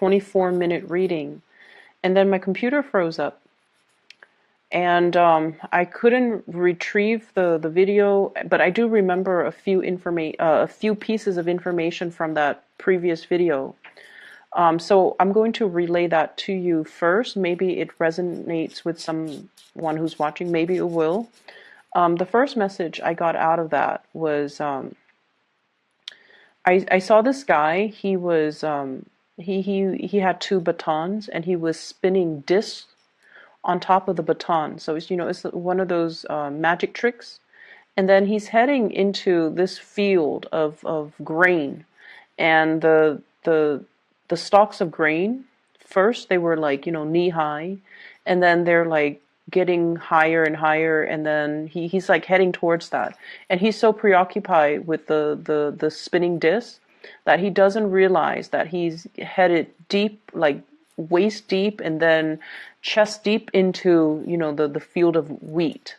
24-minute reading, and then my computer froze up. And I couldn't retrieve the video, but I do remember a few pieces of information from that previous video. So I'm going to relay that to you first. Maybe it resonates with someone who's watching. Maybe it will. The first message I got out of that was I saw this guy. He was he had two batons, and he was spinning discs on top of the baton. So it's, it's one of those magic tricks. And then he's heading into this field of grain, and the stalks of grain, first they were like, knee high, and then they're like getting higher and higher, and then he's like heading towards that. And he's so preoccupied with the spinning disc that he doesn't realize that he's headed deep, like waist deep, and then chest deep into, the field of wheat.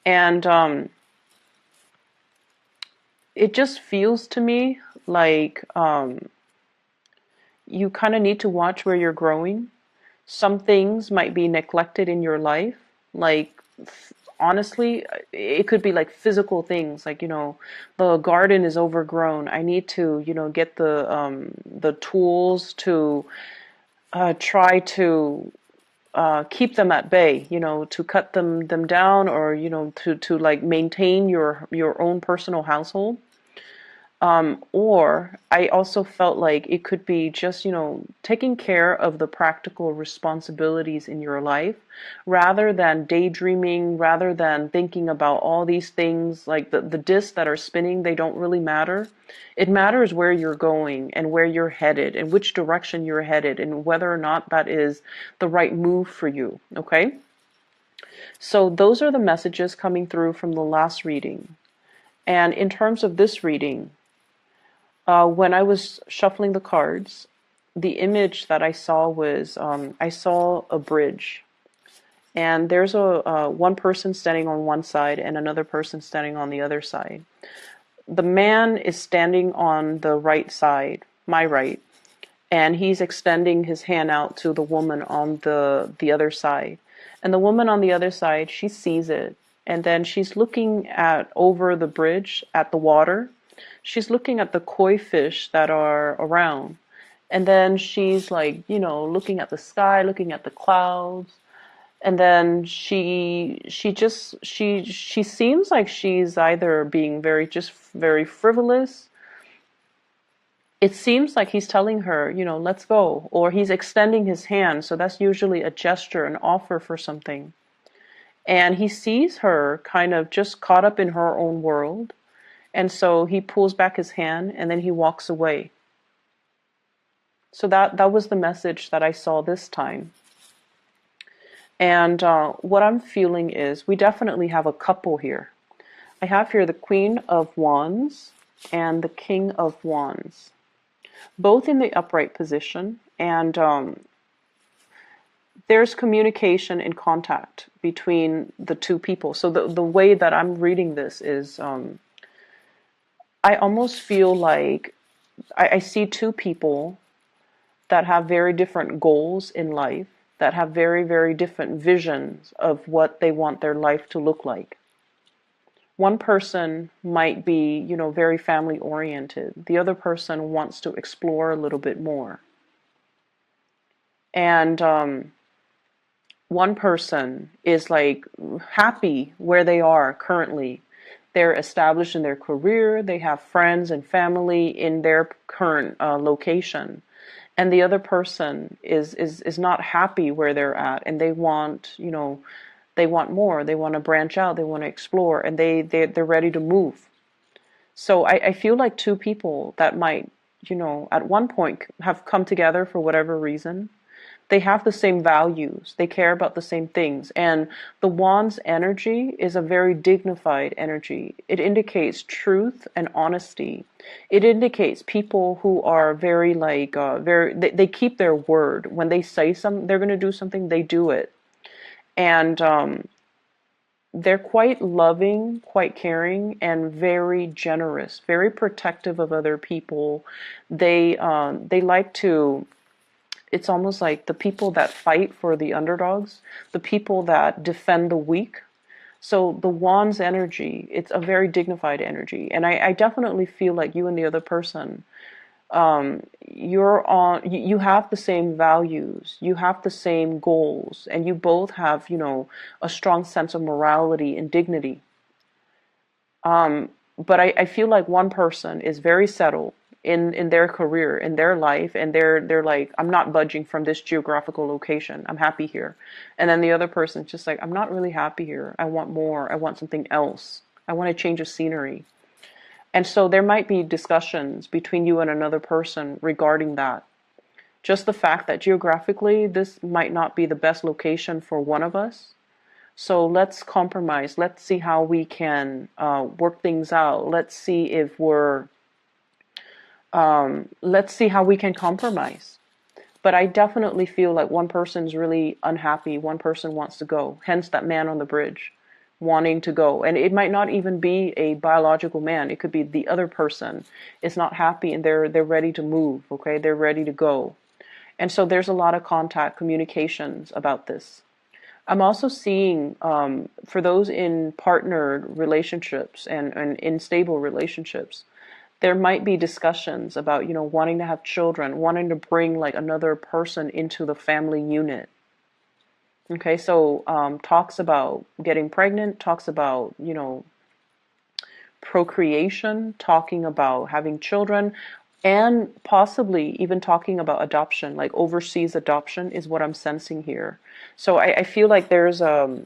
And it just feels to me like you kind of need to watch where you're growing. Some things might be neglected in your life, like honestly, it could be like physical things, like, the garden is overgrown. I need to, get the tools to try to keep them at bay, to cut them down, or to like maintain your own personal household. Or I also felt like it could be just, taking care of the practical responsibilities in your life, rather than daydreaming, rather than thinking about all these things. Like the discs that are spinning, they don't really matter. It matters where you're going and where you're headed and which direction you're headed and whether or not that is the right move for you. Okay? So those are the messages coming through from the last reading. And in terms of this reading, when I was shuffling the cards, the image that I saw was, I saw a bridge, and there's one person standing on one side and another person standing on the other side. The man is standing on the right side, my right, and he's extending his hand out to the woman on the other side. And the woman on the other side, she sees it, and then she's looking over the bridge at the water. She's looking at the koi fish that are around. And then she's like, looking at the sky, looking at the clouds. And then she seems like she's either being very frivolous. It seems like he's telling her, let's go. Or he's extending his hand. So that's usually a gesture, an offer for something. And he sees her kind of just caught up in her own world. And so he pulls back his hand, and then he walks away. So that was the message that I saw this time. And what I'm feeling is we definitely have a couple here. I have here the Queen of Wands and the King of Wands, both in the upright position. And there's communication and contact between the two people. So the way that I'm reading this is, I almost feel like I see two people that have very different goals in life, that have very, very different visions of what they want their life to look like. One person might be, very family oriented. The other person wants to explore a little bit more. And one person is like happy where they are currently. They're established in their career. They have friends and family in their current location. And the other person is not happy where they're at, and they want, they want more. They want to branch out. They want to explore, and they're ready to move. So I feel like two people that might, at one point have come together for whatever reason. They have the same values. They care about the same things. And the Wands energy is a very dignified energy. It indicates truth and honesty. It indicates people who are very they keep their word. When they say they're going to do something, they do it. And they're quite loving, quite caring, and very generous, very protective of other people. They like to it's almost like the people that fight for the underdogs, the people that defend the weak. So the wand's energy, it's a very dignified energy. And I definitely feel like you and the other person, you have the same values, you have the same goals, and you both have, a strong sense of morality and dignity. But I feel like one person is very settled in their career, in their life, and they're like, I'm not budging from this geographical location. I'm happy here. And then the other person's just like, I'm not really happy here. I want more. I want something else. I want to change of scenery. And so there might be discussions between you and another person regarding that. Just the fact that geographically this might not be the best location for one of us. So let's compromise. Let's see how we can work things out. Let's see how we can compromise. But I definitely feel like one person's really unhappy. One person wants to go. Hence that man on the bridge wanting to go. And it might not even be a biological man. It could be the other person is not happy and they're ready to move. Okay, they're ready to go. And so there's a lot of contact communications about this. I'm also seeing for those in partnered relationships and in stable relationships, there might be discussions about, wanting to have children, wanting to bring like another person into the family unit. Okay, so talks about getting pregnant, talks about, procreation, talking about having children, and possibly even talking about adoption, like overseas adoption is what I'm sensing here. So I feel like there's a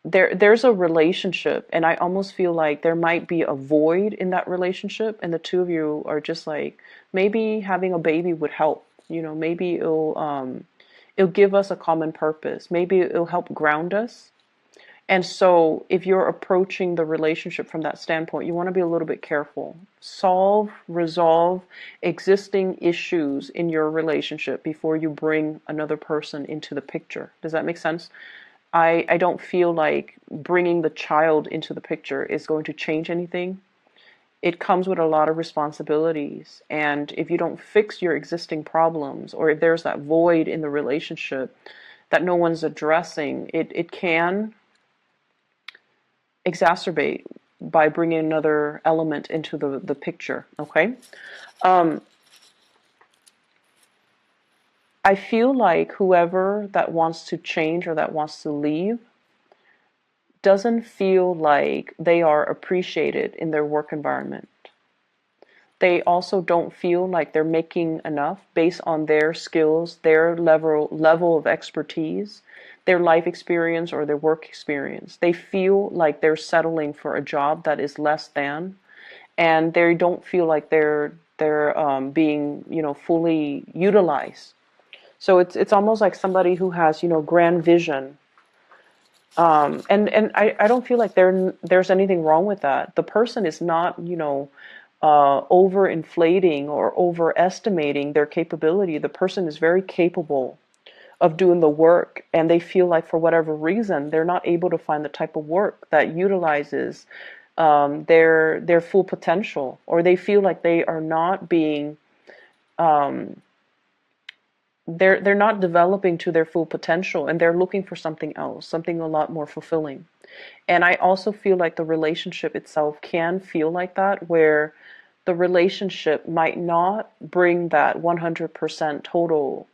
relationship, and I almost feel like there might be a void in that relationship, and the two of you are just like, maybe having a baby would help. Maybe it'll give us a common purpose. Maybe it'll help ground us. And so if you're approaching the relationship from that standpoint, you want to be a little bit careful. Resolve existing issues in your relationship before you bring another person into the picture. Does that make sense? I don't feel like bringing the child into the picture is going to change anything. It comes with a lot of responsibilities. And if you don't fix your existing problems, or if there's that void in the relationship that no one's addressing, it can exacerbate by bringing another element into the picture. Okay. I feel like whoever that wants to change or that wants to leave doesn't feel like they are appreciated in their work environment. They also don't feel like they're making enough based on their skills, their level of expertise, their life experience or their work experience. They feel like they're settling for a job that is less than, and they don't feel like they're being fully utilized. So it's almost like somebody who has grand vision, and I don't feel like there's anything wrong with that. The person is not overinflating or overestimating their capability. The person is very capable of doing the work, and they feel like for whatever reason they're not able to find the type of work that utilizes their full potential, or they feel like they are not being they're not developing to their full potential, and they're looking for something else, something a lot more fulfilling. And I also feel like the relationship itself can feel like that, where the relationship might not bring that 100% total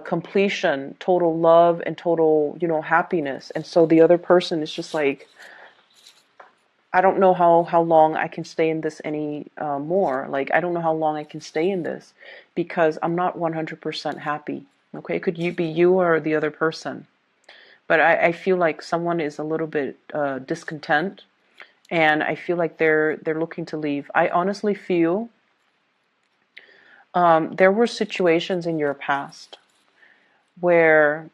completion, total love, and total, happiness. And so the other person is just like, I don't know how long I can stay in this any more. Like, I don't know how long I can stay in this because I'm not 100% happy. Okay, it could be you or the other person. But I feel like someone is a little bit discontent, and I feel like they're looking to leave. I honestly feel there were situations in your past where,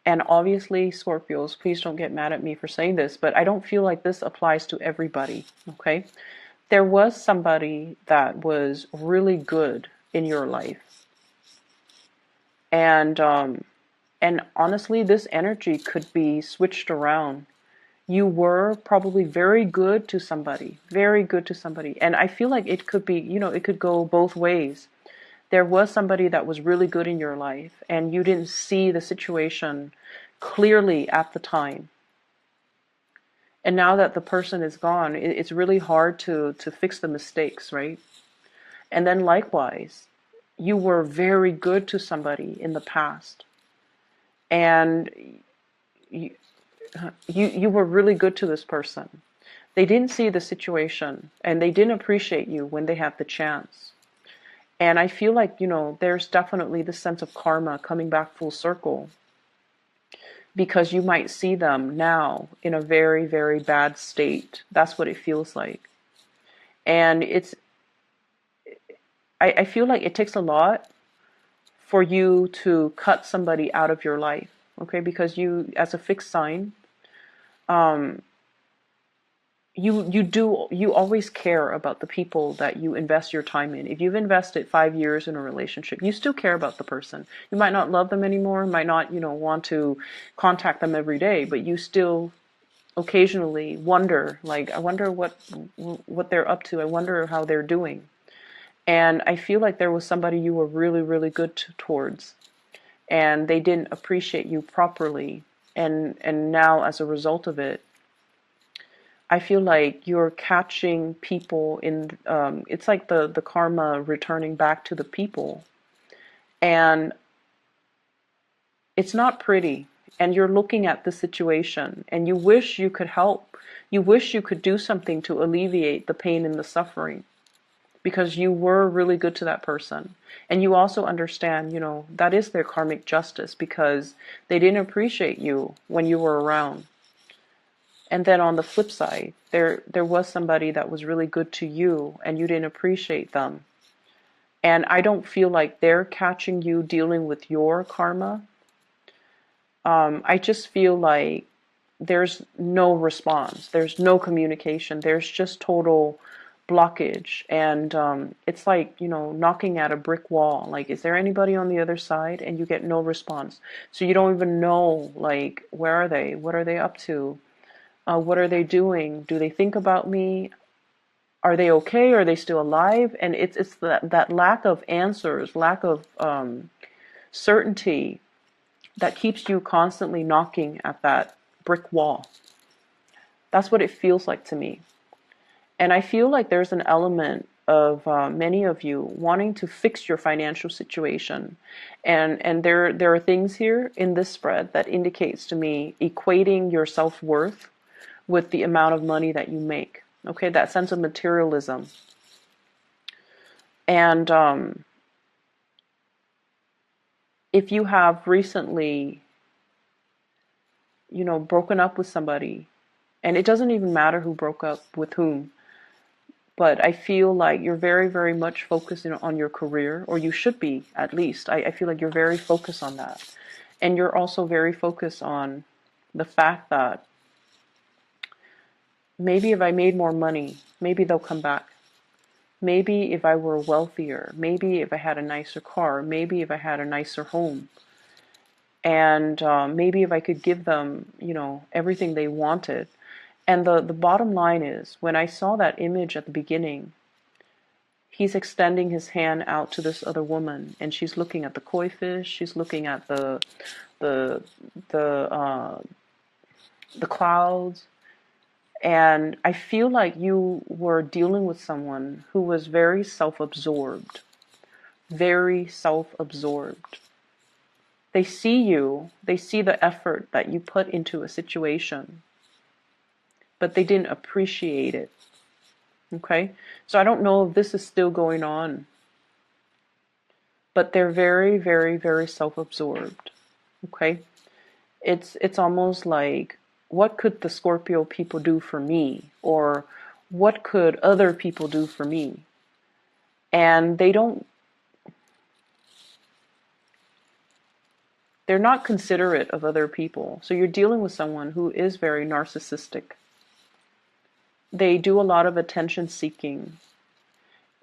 and obviously Scorpios, please don't get mad at me for saying this, but I don't feel like this applies to everybody, okay? There was somebody that was really good in your life. And honestly, this energy could be switched around. You were probably very good to somebody, very good to somebody. And I feel like it could be, it could go both ways. There was somebody that was really good in your life, and you didn't see the situation clearly at the time. And now that the person is gone, it's really hard to fix the mistakes, right? And then likewise, you were very good to somebody in the past, and you, you were really good to this person. They didn't see the situation, and they didn't appreciate you when they had the chance. And I feel like, there's definitely this sense of karma coming back full circle, because you might see them now in a very, very bad state. That's what it feels like. And I feel like it takes a lot for you to cut somebody out of your life, okay? Because you, as a fixed sign, um, you always care about the people that you invest your time in. If you've invested 5 years in a relationship, you still care about the person. You might not love them anymore, might not, want to contact them every day, but you still occasionally wonder, like, I wonder what they're up to. I wonder how they're doing. And I feel like there was somebody you were really, really good towards, and they didn't appreciate you properly. And now, as a result of it, I feel like you're catching people in, it's like the karma returning back to the people. And it's not pretty. And you're looking at the situation, and you wish you could help. You wish you could do something to alleviate the pain and the suffering, because you were really good to that person. And you also understand, that is their karmic justice, because they didn't appreciate you when you were around. And then on the flip side, there was somebody that was really good to you, and you didn't appreciate them. And I don't feel like they're catching you dealing with your karma. I just feel like there's no response. There's no communication. There's just total blockage. And it's like, knocking at a brick wall. Like, is there anybody on the other side? And you get no response. So you don't even know, like, where are they? What are they up to? What are they doing? Do they think about me? Are they okay? Are they still alive? And it's that lack of answers, lack of certainty, that keeps you constantly knocking at that brick wall. That's what it feels like to me. And I feel like there's an element of many of you wanting to fix your financial situation. And there are things here in this spread that indicates to me equating your self-worth with the amount of money that you make. Okay, that sense of materialism. And if you have recently, broken up with somebody, and it doesn't even matter who broke up with whom, but I feel like you're very, very much focused on your career, or you should be, at least. I feel like you're very focused on that. And you're also very focused on the fact that maybe if I made more money, maybe they'll come back. Maybe if I were wealthier, maybe if I had a nicer car, maybe if I had a nicer home, and maybe if I could give them, everything they wanted. And the bottom line is, when I saw that image at the beginning, he's extending his hand out to this other woman, and she's looking at the koi fish, she's looking at the clouds. And I feel like you were dealing with someone who was very self-absorbed. Very self-absorbed. They see you, they see the effort that you put into a situation, but they didn't appreciate it. Okay? So I don't know if this is still going on, but they're very, very, very self-absorbed. Okay? It's almost like, what could the Scorpio people do for me? Or what could other people do for me? And they're not considerate of other people. So you're dealing with someone who is very narcissistic. They do a lot of attention seeking.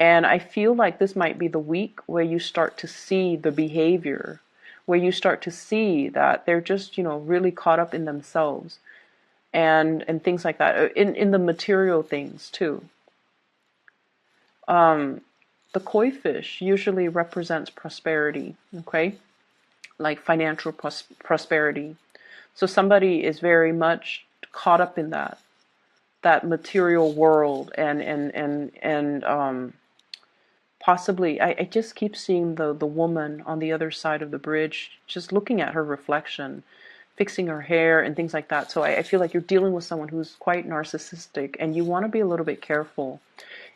And I feel like this might be the week where you start to see the behavior, where you start to see that they're just, really caught up in themselves. And things like that, in the material things too. The koi fish usually represents prosperity, okay? Like financial prosperity. So somebody is very much caught up in that material world, and possibly I just keep seeing the woman on the other side of the bridge just looking at her reflection, fixing her hair and things like that. So I feel like you're dealing with someone who's quite narcissistic, and you want to be a little bit careful.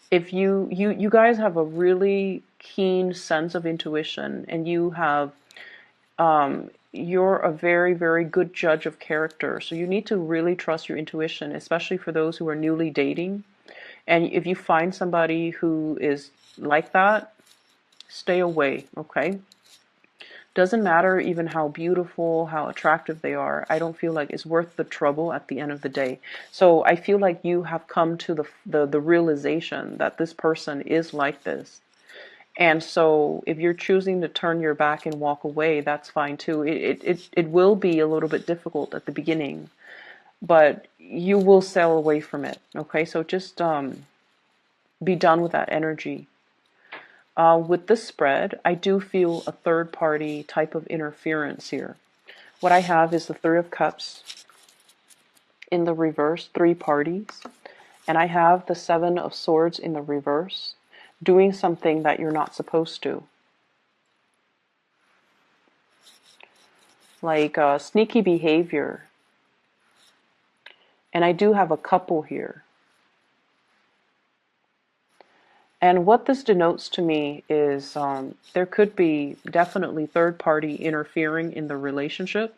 If you guys have a really keen sense of intuition, and you're a very, very good judge of character. So you need to really trust your intuition, especially for those who are newly dating. And if you find somebody who is like that, stay away, okay? Doesn't matter even how beautiful, how attractive they are. I don't feel like it's worth the trouble at the end of the day. So I feel like you have come to the realization that this person is like this. And so if you're choosing to turn your back and walk away, that's fine too. It will be a little bit difficult at the beginning, but you will sail away from it. Okay, so just be done with that energy. With this spread, I do feel a third party type of interference here. What I have is the Three of Cups in the reverse, three parties, and I have the Seven of Swords in the reverse, doing something that you're not supposed to. Like sneaky behavior. And I do have a couple here. And what this denotes to me is there could be definitely third party interfering in the relationship,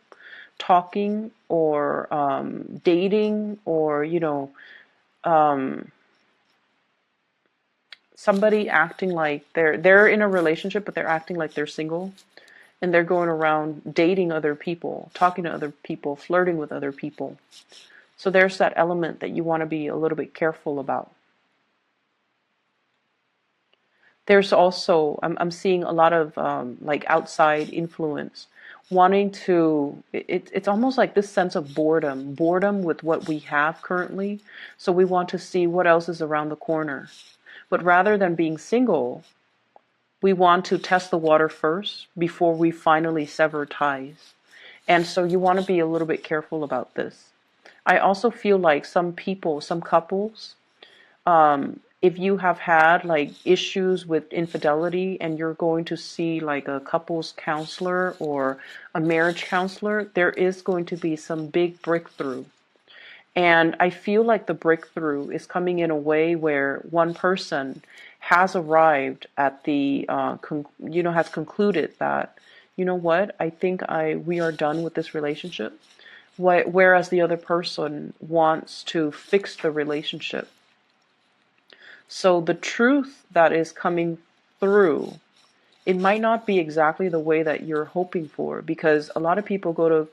talking or dating, or, somebody acting like they're in a relationship, but they're acting like they're single. And they're going around dating other people, talking to other people, flirting with other people. So there's that element that you want to be a little bit careful about. There's also, I'm seeing a lot of like outside influence, wanting to, it's almost like this sense of boredom with what we have currently. So we want to see what else is around the corner. But rather than being single, we want to test the water first before we finally sever ties. And so you want to be a little bit careful about this. I also feel like some people, some couples, if you have had like issues with infidelity and you're going to see like a couples counselor or a marriage counselor, there is going to be some big breakthrough. And I feel like the breakthrough is coming in a way where one person has arrived at the, has concluded that, you know what, I think we are done with this relationship. Whereas the other person wants to fix the relationship. So the truth that is coming through, it might not be exactly the way that you're hoping for, because a lot of people go to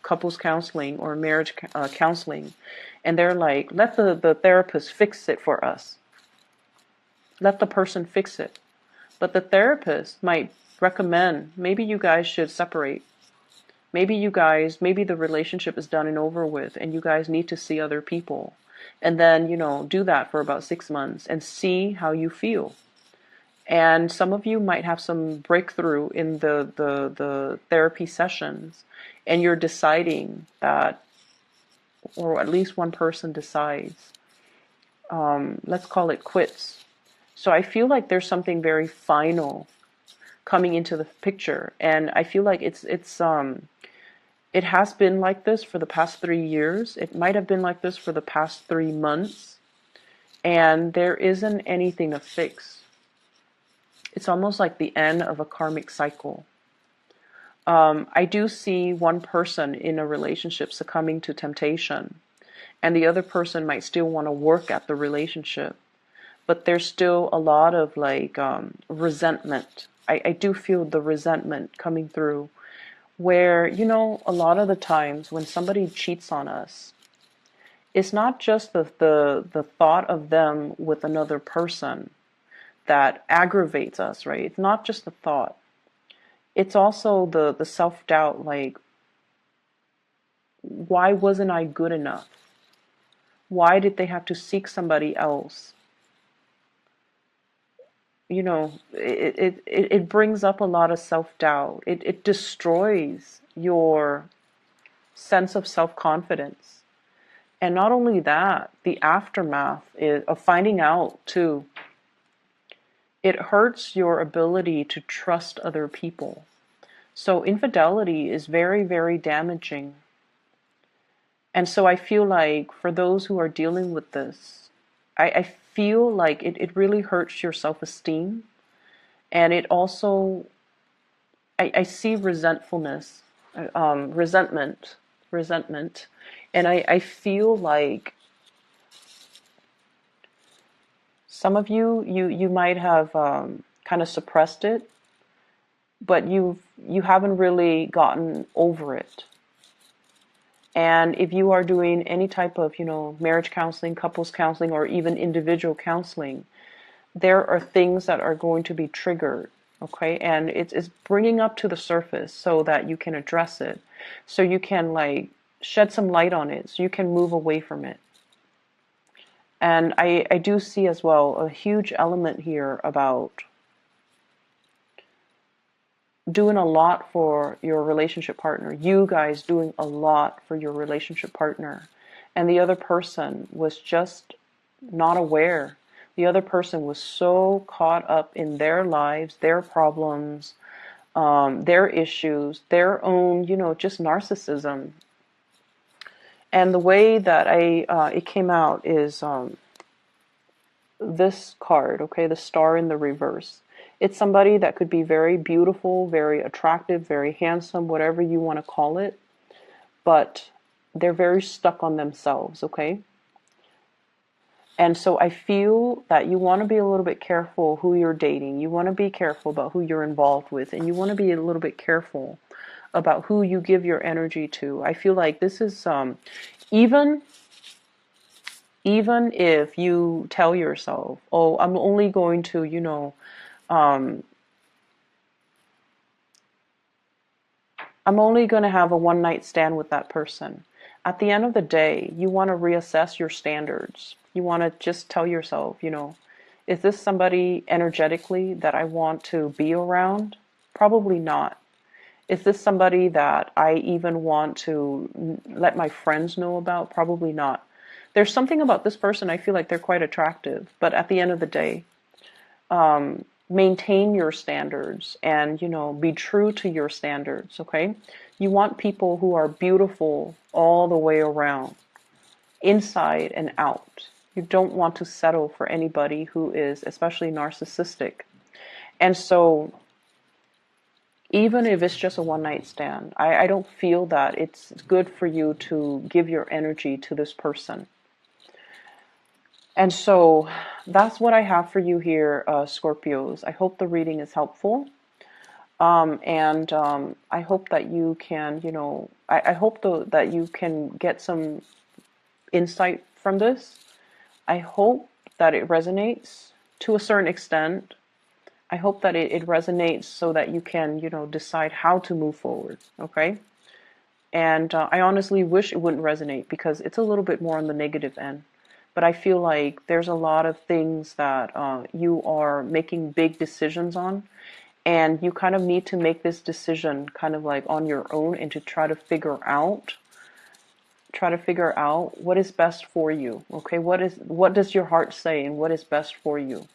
couples counseling or marriage counseling, and they're like, let the therapist fix it for us. Let the person fix it. But the therapist might recommend, maybe you guys should separate. Maybe the relationship is done and over with, and you guys need to see other people. And then, do that for about 6 months and see how you feel. And some of you might have some breakthrough in the therapy sessions, and you're deciding that, or at least one person decides, let's call it quits. So I feel like there's something very final coming into the picture, and I feel like it has been like this for the past 3 years. It might have been like this for the past 3 months, and there isn't anything to fix. It's almost like the end of a karmic cycle. I do see one person in a relationship succumbing to temptation, and the other person might still want to work at the relationship, but there's still a lot of like resentment. I do feel the resentment coming through, where, a lot of the times when somebody cheats on us, it's not just the thought of them with another person that aggravates us, right? It's not just the thought. It's also the self-doubt, like, why wasn't I good enough? Why did they have to seek somebody else? it brings up a lot of self-doubt. It destroys your sense of self-confidence. And not only that, the aftermath of finding out too, it hurts your ability to trust other people. So infidelity is very, very damaging. And so I feel like for those who are dealing with this, I feel like it really hurts your self-esteem. And it also, I see resentfulness, resentment. And I feel like some of you might have kind of suppressed it, but you haven't really gotten over it. And if you are doing any type of, marriage counseling, couples counseling, or even individual counseling, there are things that are going to be triggered, okay? And it's bringing up to the surface so that you can address it, so you can like shed some light on it, so you can move away from it. And I do see as well a huge element here about doing a lot for your relationship partner. You guys doing a lot for your relationship partner. And the other person was just not aware. The other person was so caught up in their lives, their problems, their issues, their own, just narcissism. And the way that it came out is this card, okay, the star in the reverse. It's somebody that could be very beautiful, very attractive, very handsome, whatever you want to call it, but they're very stuck on themselves, okay? And so I feel that you want to be a little bit careful who you're dating. You want to be careful about who you're involved with, and you want to be a little bit careful about who you give your energy to. I feel like this is even if you tell yourself, oh, I'm only going to, I'm only going to have a one night stand with that person. At the end of the day, you want to reassess your standards. You want to just tell yourself, is this somebody energetically that I want to be around? Probably not. Is this somebody that I even want to let my friends know about? Probably not. There's something about this person, I feel like they're quite attractive, but at the end of the day, maintain your standards and, be true to your standards, okay? You want people who are beautiful all the way around, inside and out. You don't want to settle for anybody who is especially narcissistic. And so even if it's just a one night stand, I don't feel that it's good for you to give your energy to this person. And so that's what I have for you here, Scorpios. I hope the reading is helpful. And I hope that you can, I hope that you can get some insight from this. I hope that it resonates to a certain extent. I hope that it resonates so that you can, decide how to move forward, okay? And I honestly wish it wouldn't resonate because it's a little bit more on the negative end. But I feel like there's a lot of things that you are making big decisions on, and you kind of need to make this decision kind of like on your own and to try to figure out what is best for you. Okay, what does your heart say and what is best for you?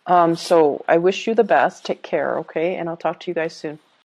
So I wish you the best. Take care, okay? And I'll talk to you guys soon.